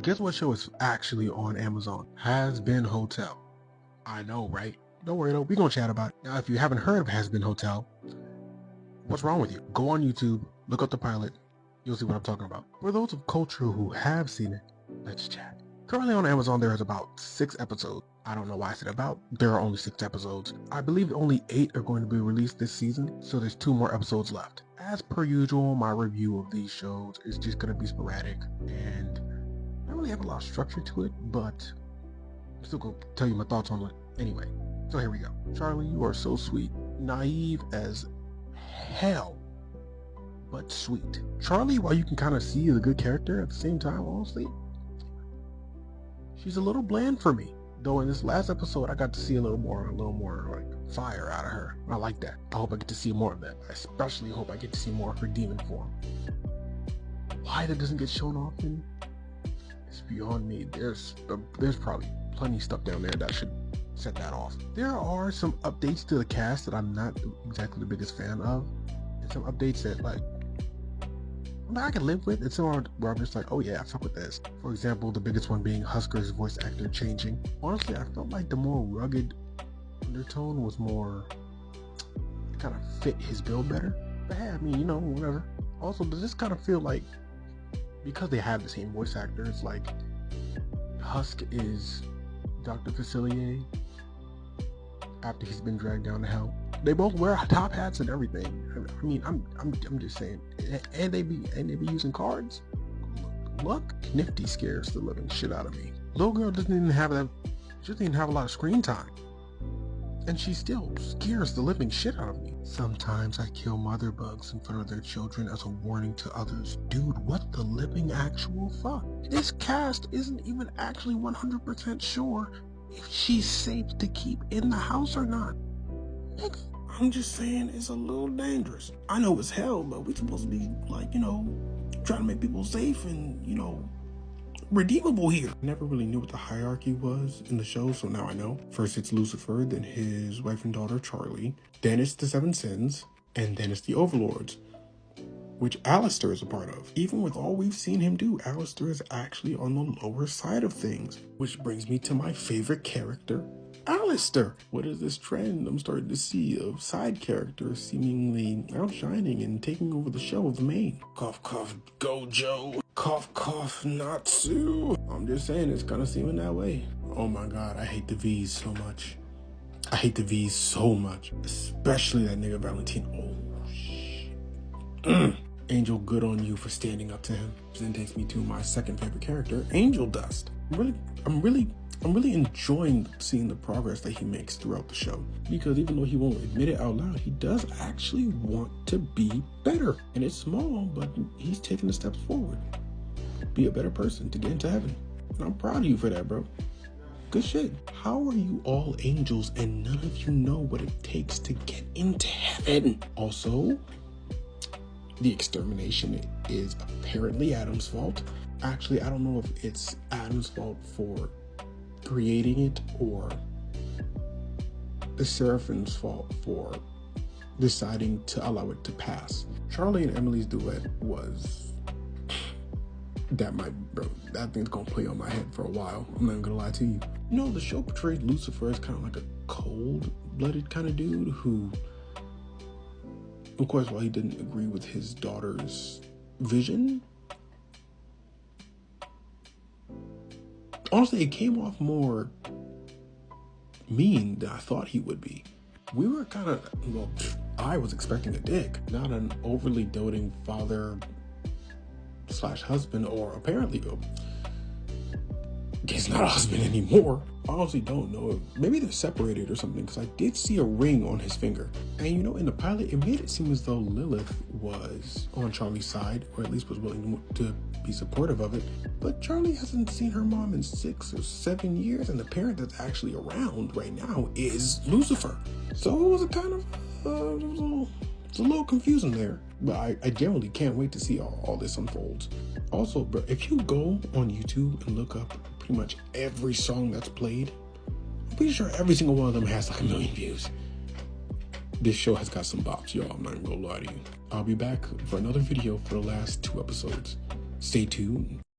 Guess what show is actually on Amazon? Hazbin Hotel. I know, right? Don't worry though, we're gonna chat about it. Now, if you haven't heard of Hazbin Hotel, what's wrong with you? Go on YouTube, look up the pilot, you'll see what I'm talking about. For those of culture who have seen it, let's chat. Currently on Amazon, there is about 6 episodes. I don't know why I said about. There are only 6 episodes. I believe only 8 are going to be released this season, so there's 2 more episodes left. As per usual, my review of these shows is just going to be sporadic, and I don't really have a lot of structure to it, but I'm still going to tell you my thoughts on it anyway. So here we go. Charlie, you are so sweet. Naive as hell, but sweet. Charlie, while you can kind of see is a good character, at the same time, honestly, she's a little bland for me. Though in this last episode, I got to see a little more like fire out of her. I like that. I hope I get to see more of that. I especially hope I get to see more of her demon form. Why that doesn't get shown often, it's beyond me. There's probably plenty of stuff down there that should set that off. There are some updates to the cast that I'm not exactly the biggest fan of, and some updates that like I can live with, and some where I'm just like, oh yeah, I fuck with this. For example, the biggest one being Husker's voice actor changing. Honestly, I felt like the more rugged undertone was more kind of fit his build better. But hey, I mean, you know, whatever. Also, does this kind of feel like, because they have the same voice actor, it's like Husk is Dr. Facilier after he's been dragged down to hell. They both wear top hats and everything. I mean, I'm just saying, and they be using cards. Look, Nifty scares the living shit out of me. Little girl doesn't even have that. She doesn't even have a lot of screen time, and she still scares the living shit out of me. Sometimes I kill mother bugs in front of their children as a warning to others. Dude, what the living actual fuck? This cast isn't even actually 100% sure if she's safe to keep in the house or not. I'm just saying, it's a little dangerous. I know it's hell, but we're supposed to be like, you know, trying to make people safe and, you know, redeemable here. I never really knew what the hierarchy was in the show, so now I know. First it's Lucifer, then his wife and daughter Charlie, then it's the Seven Sins, and then it's the Overlords, which Alistair is a part of. Even with all we've seen him do, Alistair is actually on the lower side of things. Which brings me to my favorite character, Alistair. What is this trend I'm starting to see of side characters seemingly outshining and taking over the show of the main? Cough, cough, Gojo. Cough, cough, Natsu. I'm just saying, it's kind of seeming that way. Oh my god, I hate the V's so much. I hate the V's so much. Especially that nigga Valentine. Oh, shit. Angel, good on you for standing up to him. Which then takes me to my second favorite character, Angel Dust. I'm really enjoying seeing the progress that he makes throughout the show, because even though he won't admit it out loud, he does actually want to be better. And it's small, but he's taking the steps forward. Be a better person to get into heaven. And I'm proud of you for that, bro. Good shit. How are you all angels and none of you know what it takes to get into heaven? Also, the extermination is apparently Adam's fault. Actually, I don't know if it's Adam's fault for creating it or the Seraphim's fault for deciding to allow it to pass. Charlie and Emily's duet was that thing's gonna play on my head for a while. I'm not gonna lie to you. You know, the show portrayed Lucifer as kind of like a cold-blooded kind of dude who, of course, while he didn't agree with his daughter's vision, honestly, it came off more mean than I thought he would be. We were kind of, well, I was expecting a dick, not an overly doting father / husband, or apparently he's not a husband anymore. I honestly don't know. Maybe they're separated or something, because I did see a ring on his finger. And you know, in the pilot, it made it seem as though Lilith was on Charlie's side, or at least was willing to be supportive of it. But Charlie hasn't seen her mom in 6 or 7 years, and the parent that's actually around right now is Lucifer. So it was a kind of, it's a little confusing there. But I generally can't wait to see all this unfolds. Also, bro, if you go on YouTube and look up pretty much every song that's played, I'm pretty sure every single one of them has like 1 million views. This show has got some bops, y'all. I'm not even gonna lie to you. I'll be back for another video for the last 2 episodes. Stay tuned.